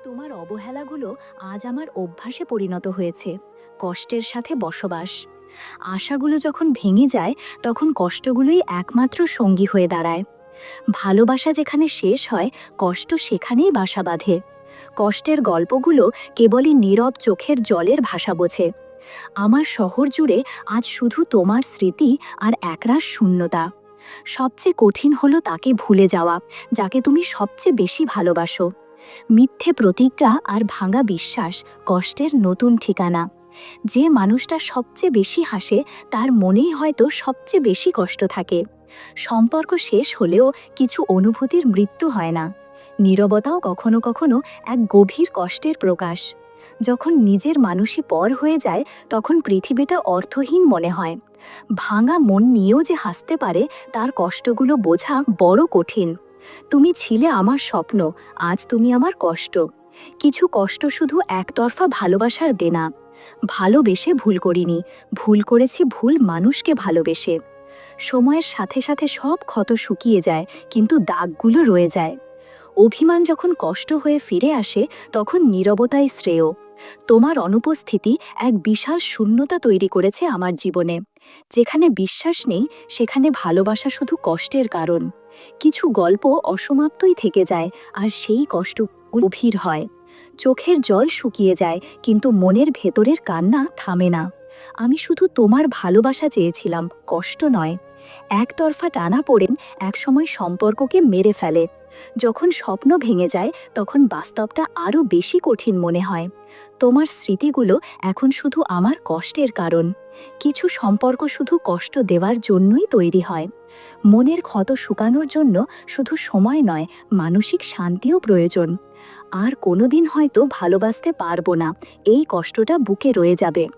তোমার অবহেলাগুলো আজ আমার অভ্যাসে পরিণত হয়েছে। কষ্টের সাথে বসবাস। আশাগুলো যখন ভেঙে যায়, তখন কষ্টগুলোই একমাত্র সঙ্গী হয়ে দাঁড়ায়। ভালোবাসা যেখানে শেষ হয়, কষ্ট সেখানেই বাসা বাঁধে। কষ্টের গল্পগুলো কেবলই নীরব চোখের জলের ভাষা বোঝে। আমার শহর জুড়ে আজ শুধু তোমার স্মৃতি আর একরাশ শূন্যতা। সবচেয়ে কঠিন হলো তাকে ভুলে যাওয়া, যাকে তুমি সবচেয়ে বেশি ভালোবাসো। মিথ্যে প্রতিজ্ঞা আর ভাঙা বিশ্বাস কষ্টের নতুন ঠিকানা। যে মানুষটা সবচেয়ে বেশি হাসে, তার মনেই হয়তো সবচেয়ে বেশি কষ্ট থাকে। সম্পর্ক শেষ হলেও কিছু অনুভূতির মৃত্যু হয় না। নীরবতাও কখনো কখনো এক গভীর কষ্টের প্রকাশ। যখন নিজের মানুষই পর হয়ে যায়, তখন পৃথিবীটা অর্থহীন মনে হয়। ভাঙা মন নিয়েও যে হাসতে পারে, তার কষ্টগুলো বোঝা বড় কঠিন। তুমি ছিলে আমার স্বপ্ন, আজ তুমি আমার কষ্ট। কিছু কষ্ট শুধু একতরফা ভালোবাসার দেনা। ভালোবেসে ভুল করিনি, ভুল করেছি ভুল মানুষকে ভালোবেসে। সময়ের সাথে সাথে সব ক্ষত শুকিয়ে যায়, কিন্তু দাগগুলো রয়ে যায়। অভিমান যখন কষ্ট হয়ে ফিরে আসে, তখন নীরবতাই শ্রেয়। তোমার অনুপস্থিতি এক বিশাল শূন্যতা তৈরি করেছে আমার জীবনে। যেখানে বিশ্বাস নেই, সেখানে ভালোবাসা শুধু কষ্টের কারণ। কিছু গল্প অসমাপ্তই থেকে যায়, আর সেই কষ্ট গভীর হয়। চোখের জল শুকিয়ে যায়, কিন্তু মনের ভেতরের কান্না থামে না। আমি শুধু তোমার ভালোবাসা চেয়েছিলাম, কষ্ট নয়। একতরফা টানাপোড়েন একসময় সম্পর্ককে মেরে ফেলে। যখন স্বপ্ন ভেঙে যায়, তখন বাস্তবটা আরও বেশি কঠিন মনে হয়। তোমার স্মৃতিগুলো এখন শুধু আমার কষ্টের কারণ। কিছু সম্পর্ক শুধু কষ্ট দেওয়ার জন্যই তৈরি হয়। মনের ক্ষত শুকানোর জন্য শুধু সময় নয়, মানসিক শান্তিও প্রয়োজন। আর কোনোদিন হয়তো ভালোবাসতে পারবো না, এই কষ্টটা বুকে রয়ে যাবে।